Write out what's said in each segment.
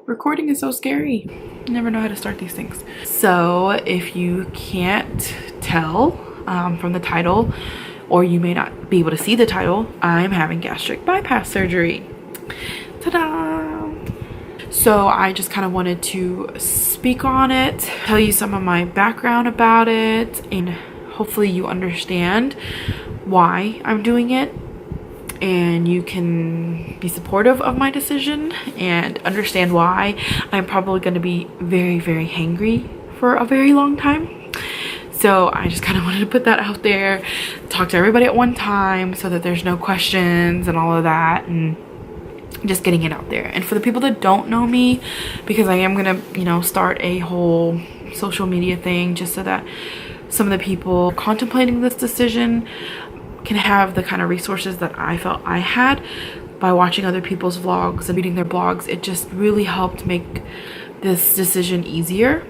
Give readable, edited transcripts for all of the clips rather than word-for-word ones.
Recording is so scary. I never know how to start these things. So if you can't tell from the title, or you may not be able to see the title, I'm having gastric bypass surgery. Ta-da! So I just kind of wanted to speak on it, tell you some of my background about it, and hopefully you understand why I'm doing it, and you can be supportive of my decision and understand why I'm probably going to be very, very hangry for a very long time. So I just kind of wanted to put that out there, talk to everybody at one time so that there's no questions and all of that, and just getting it out there. And for the people that don't know me, because I am gonna, you know, start a whole social media thing just so that some of the people contemplating this decision can have the kind of resources that I felt I had by watching other people's vlogs and reading their blogs. It just really helped make this decision easier.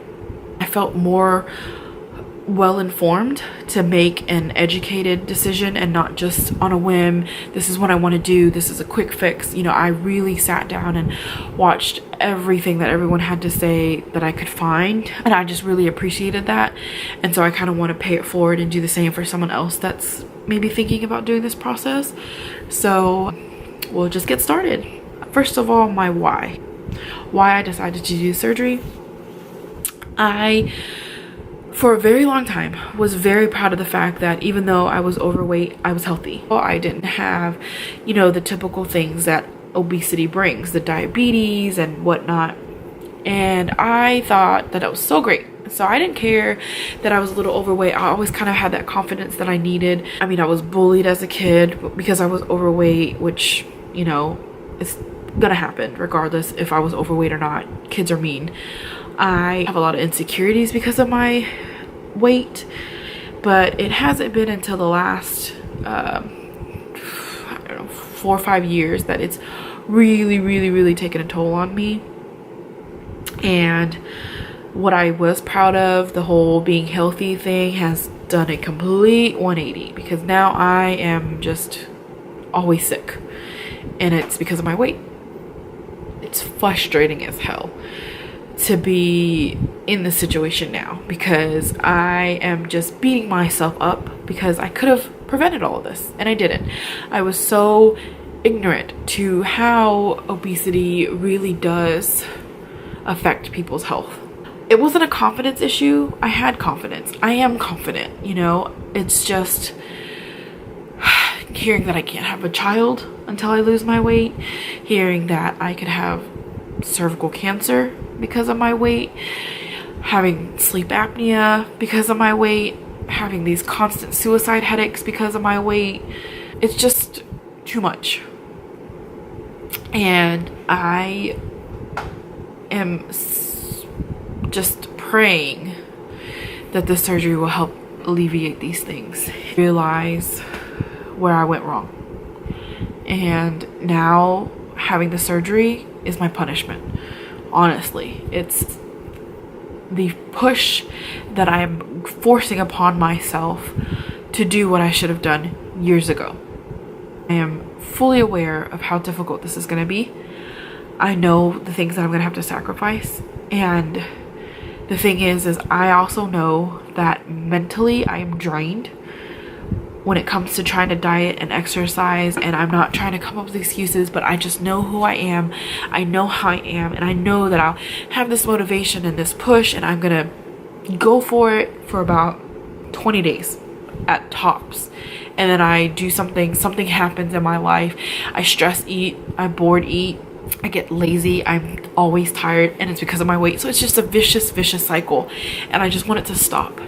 I felt more well informed to make an educated decision and not just on a whim. This is what I want to do, this is a quick fix. You know, I really sat down and watched everything that everyone had to say that I could find, and I just really appreciated that. And so I kind of want to pay it forward and do the same for someone else that's maybe thinking about doing this process. So we'll just get started. First of all, my why I decided to do surgery. For a very long time, was very proud of the fact that even though I was overweight, I was healthy. I didn't have, you know, the typical things that obesity brings, the diabetes and whatnot. And I thought that was so great. So I didn't care that I was a little overweight. I always kind of had that confidence that I needed. I mean, I was bullied as a kid because I was overweight, which, you know, it's gonna happen regardless if I was overweight or not. Kids are mean. I have a lot of insecurities because of my weight, but it hasn't been until the last I don't know, 4 or 5 years that it's really taken a toll on me. And what I was proud of, the whole being healthy thing, has done a complete 180, because now I am just always sick, and it's because of my weight. It's frustrating as hell to be in this situation now, because I am just beating myself up because I could have prevented all of this and I didn't. I was so ignorant to how obesity really does affect people's health. It wasn't a confidence issue. I had confidence. I am confident, you know. It's just hearing that I can't have a child until I lose my weight, hearing that I could have cervical cancer because of my weight, having sleep apnea because of my weight, having these constant suicide headaches because of my weight. It's just too much. And I am just praying that this surgery will help alleviate these things. Realize where I went wrong. And now having the surgery is my punishment. Honestly, it's the push that I'm forcing upon myself to do what I should have done years ago. I am fully aware of how difficult this is going to be. I know the things that I'm going to have to sacrifice, and the thing is I also know that mentally I am drained when it comes to trying to diet and exercise. And I'm not trying to come up with excuses, but I just know who I am. I know how I am, and I know that I'll have this motivation and this push, and I'm gonna go for it for about 20 days at tops. And then I do something happens in my life. I stress eat, I bored eat, I get lazy, I'm always tired, and it's because of my weight. So it's just a vicious cycle, and I just want it to stop.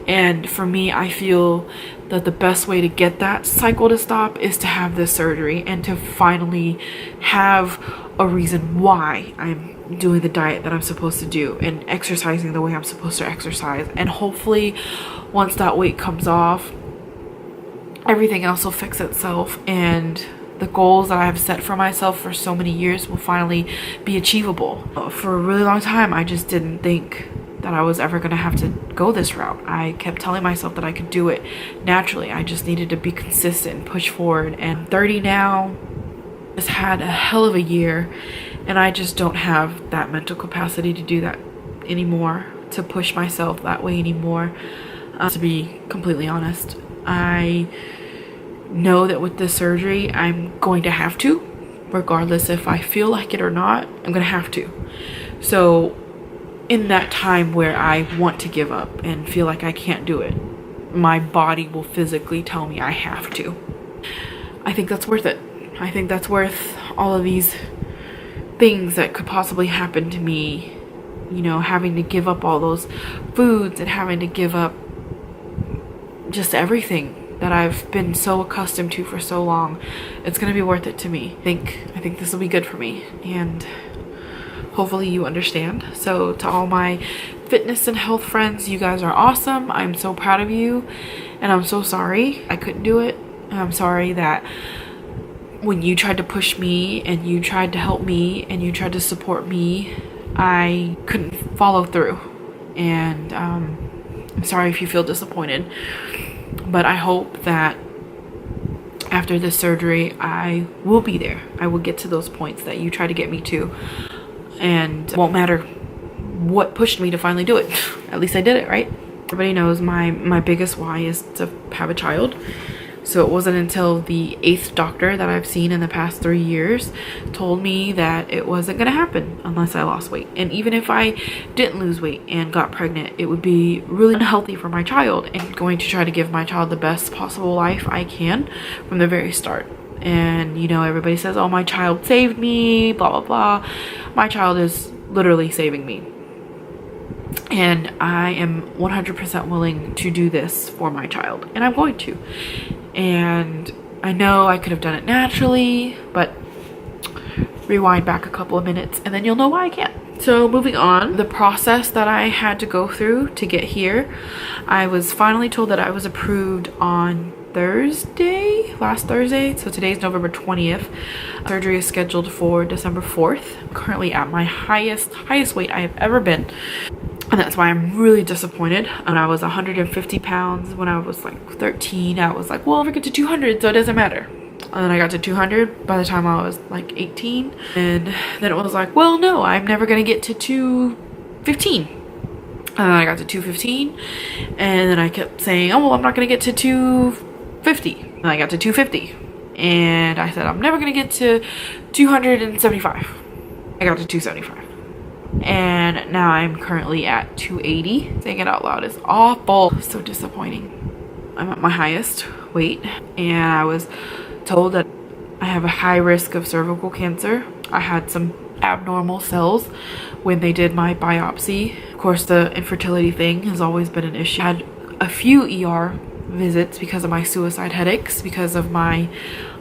And for me, I feel that the best way to get that cycle to stop is to have this surgery and to finally have a reason why I'm doing the diet that I'm supposed to do and exercising the way I'm supposed to exercise. And hopefully once that weight comes off, everything else will fix itself, and the goals that I have set for myself for so many years will finally be achievable. For a really long time, I just didn't think that I was ever going to have to go this route. I kept telling myself that I could do it naturally. I just needed to be consistent and push forward. And I'm 30 now, Just had a hell of a year, and I just don't have that mental capacity to do that anymore, to push myself that way anymore. To be completely honest, I know that with this surgery I'm going to have to, regardless if I feel like it or not. I'm gonna have to. So in that time where I want to give up and feel like I can't do it, my body will physically tell me I have to. I think that's worth it. I think that's worth all of these things that could possibly happen to me, you know, having to give up all those foods and having to give up just everything that I've been so accustomed to for so long. It's gonna be worth it to me. I think this will be good for me, and hopefully you understand. So to all my fitness and health friends, you guys are awesome. I'm so proud of you, and I'm so sorry I couldn't do it. And I'm sorry that when you tried to push me and you tried to help me and you tried to support me, I couldn't follow through. And I'm sorry if you feel disappointed, but I hope that after this surgery I will be there. I will get to those points that you try to get me to, and it won't matter what pushed me to finally do it. At least I did it, right? Everybody knows my biggest why is to have a child. So it wasn't until the 8th doctor that I've seen in the past 3 years told me that it wasn't going to happen unless I lost weight. And even if I didn't lose weight and got pregnant, it would be really unhealthy for my child, and going to try to give my child the best possible life I can from the very start. And you know, everybody says, oh, my child saved me, blah, blah, blah. My child is literally saving me. And I am 100% willing to do this for my child, and I'm going to. And I know I could have done it naturally, but rewind back a couple of minutes and then you'll know why I can't. So moving on, the process that I had to go through to get here, I was finally told that I was approved on last Thursday. So today's November 20th. Surgery is scheduled for December 4th. I'm currently at my highest weight I have ever been. And that's why I'm really disappointed. And I was 150 pounds when I was like 13. I was like, well, I'll never get to 200, so it doesn't matter. And then I got to 200 by the time I was like 18. And then it was like, well, no, I'm never going to get to 215. And then I got to 215. And then I kept saying, oh, well, I'm not going to get to 250. And I got to 250. And I said, I'm never going to get to 275. I got to 275. And now I'm currently at 280. Saying it out loud is awful. So disappointing. I'm at my highest weight, and I was told that I have a high risk of cervical cancer. I had some abnormal cells when they did my biopsy. Of course, the infertility thing has always been an issue. I had a few ER visits because of my suicide headaches, because of my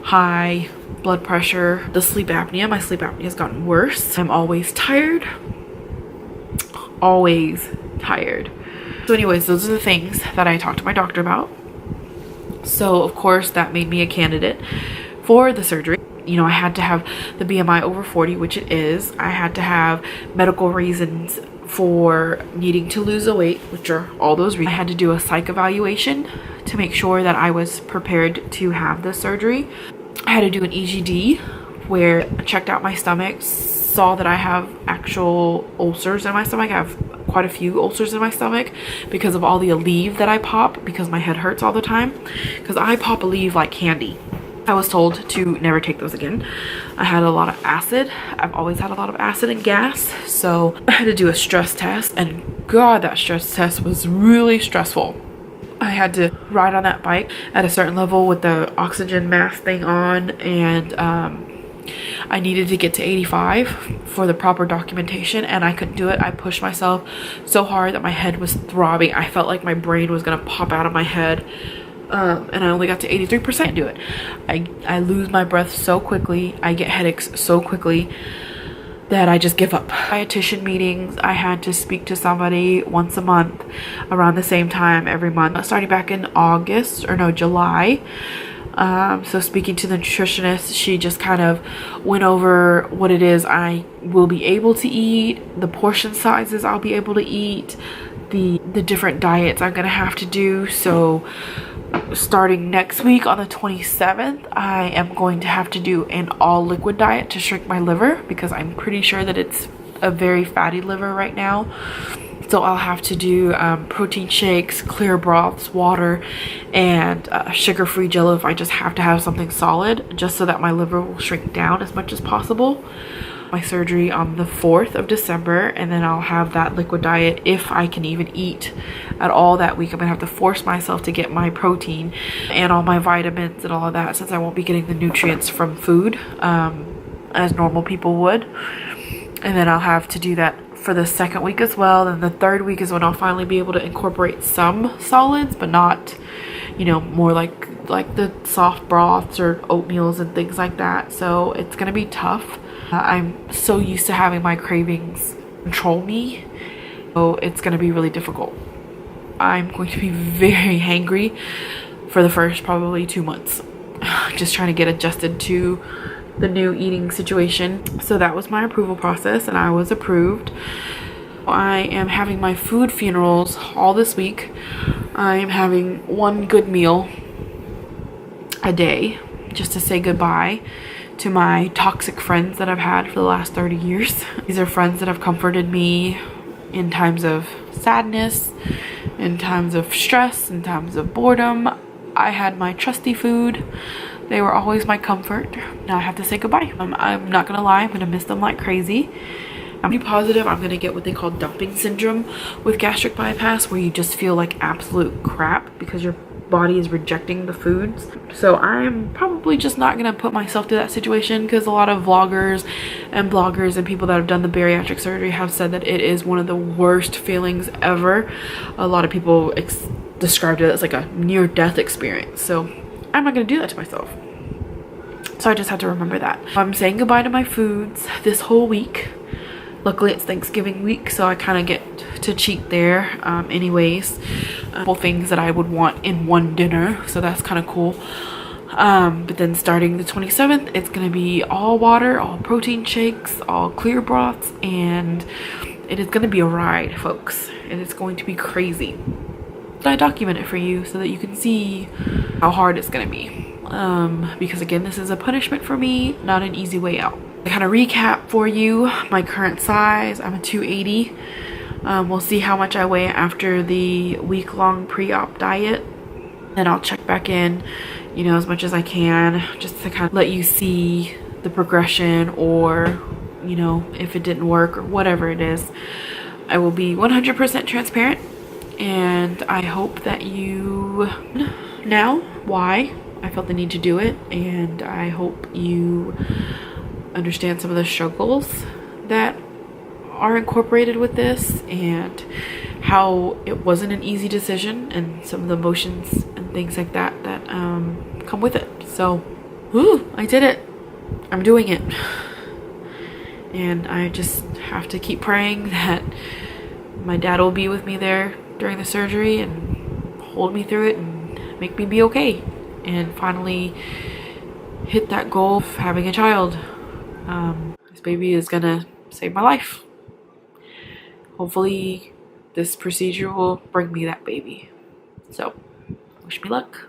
high blood pressure, the sleep apnea. My sleep apnea has gotten worse. I'm always tired. Always tired. So anyways, those are the things that I talked to my doctor about. So of course that made me a candidate for the surgery. You know, I had to have the BMI over 40, which it is. I had to have medical reasons for needing to lose the weight, which are all those reasons. I had to do a psych evaluation to make sure that I was prepared to have the surgery. I had to do an EGD where I checked out my stomach, saw that I have actual ulcers in my stomach. I have quite a few ulcers in my stomach because of all the Aleve that I pop, because my head hurts all the time, because I pop Aleve like candy. I was told to never take those again. I had a lot of acid. I've always had a lot of acid and gas, so I had to do a stress test, and God, that stress test was really stressful. I had to ride on that bike at a certain level with the oxygen mask thing on, and I needed to get to 85 for the proper documentation, and I couldn't do it. I pushed myself so hard that my head was throbbing. I felt like my brain was gonna pop out of my head, and I only got to 83% to do it. I lose my breath so quickly. I get headaches so quickly that I just give up. Dietitian meetings, I had to speak to somebody once a month around the same time every month, starting back in July. So speaking to the nutritionist, she just kind of went over what it is I will be able to eat, the portion sizes I'll be able to eat, the different diets I'm gonna have to do. So starting next week on the 27th, I am going to have to do an all liquid diet to shrink my liver, because I'm pretty sure that it's a very fatty liver right now. So I'll have to do protein shakes, clear broths, water, and sugar-free Jello if I just have to have something solid, just so that my liver will shrink down as much as possible. My surgery on the 4th of December, and then I'll have that liquid diet if I can even eat at all that week. I'm gonna have to force myself to get my protein and all my vitamins and all of that, since I won't be getting the nutrients from food as normal people would. And then I'll have to do that for the second week as well. Then the third week is when I'll finally be able to incorporate some solids, but not, you know, more like the soft broths or oatmeals and things like that. So it's gonna be tough. I'm so used to having my cravings control me, so it's gonna be really difficult. I'm going to be very hangry for the first probably 2 months, just trying to get adjusted to the new eating situation. So that was my approval process, and I was approved. I am having my food funerals all this week. I am having one good meal a day just to say goodbye to my toxic friends that I've had for the last 30 years. These are friends that have comforted me in times of sadness, in times of stress, in times of boredom. I had my trusty food. They were always my comfort. Now I have to say goodbye. I'm not gonna lie, I'm gonna miss them like crazy. I'm pretty positive I'm gonna get what they call dumping syndrome with gastric bypass, where you just feel like absolute crap because your body is rejecting the foods. So I'm probably just not gonna put myself through that situation, because a lot of vloggers and bloggers and people that have done the bariatric surgery have said that it is one of the worst feelings ever. A lot of people described it as like a near-death experience. So I'm not gonna do that to myself. So I just have to remember that. I'm saying goodbye to my foods this whole week. Luckily it's Thanksgiving week, so I kind of get to cheat there anyways. Couple things that I would want in one dinner, so that's kind of cool. But then starting the 27th, it's gonna be all water, all protein shakes, all clear broths, and it is gonna be a ride, folks. And it's going to be crazy. I document it for you so that you can see how hard it's gonna be. Because again, this is a punishment for me, not an easy way out. To kind of recap for you my current size, I'm a 280. We'll see how much I weigh after the week-long pre-op diet. Then I'll check back in, you know, as much as I can, just to kind of let you see the progression, or, you know, if it didn't work or whatever it is. I will be 100% transparent, and I hope that you now why I felt the need to do it, and I hope you understand some of the struggles that are incorporated with this, and how it wasn't an easy decision, and some of the emotions and things like that that come with it. So I did it. I'm doing it, and I just have to keep praying that my dad will be with me there during the surgery and hold me through it and make me be okay, and finally hit that goal of having a child. This baby is gonna save my life. Hopefully this procedure will bring me that baby. So wish me luck.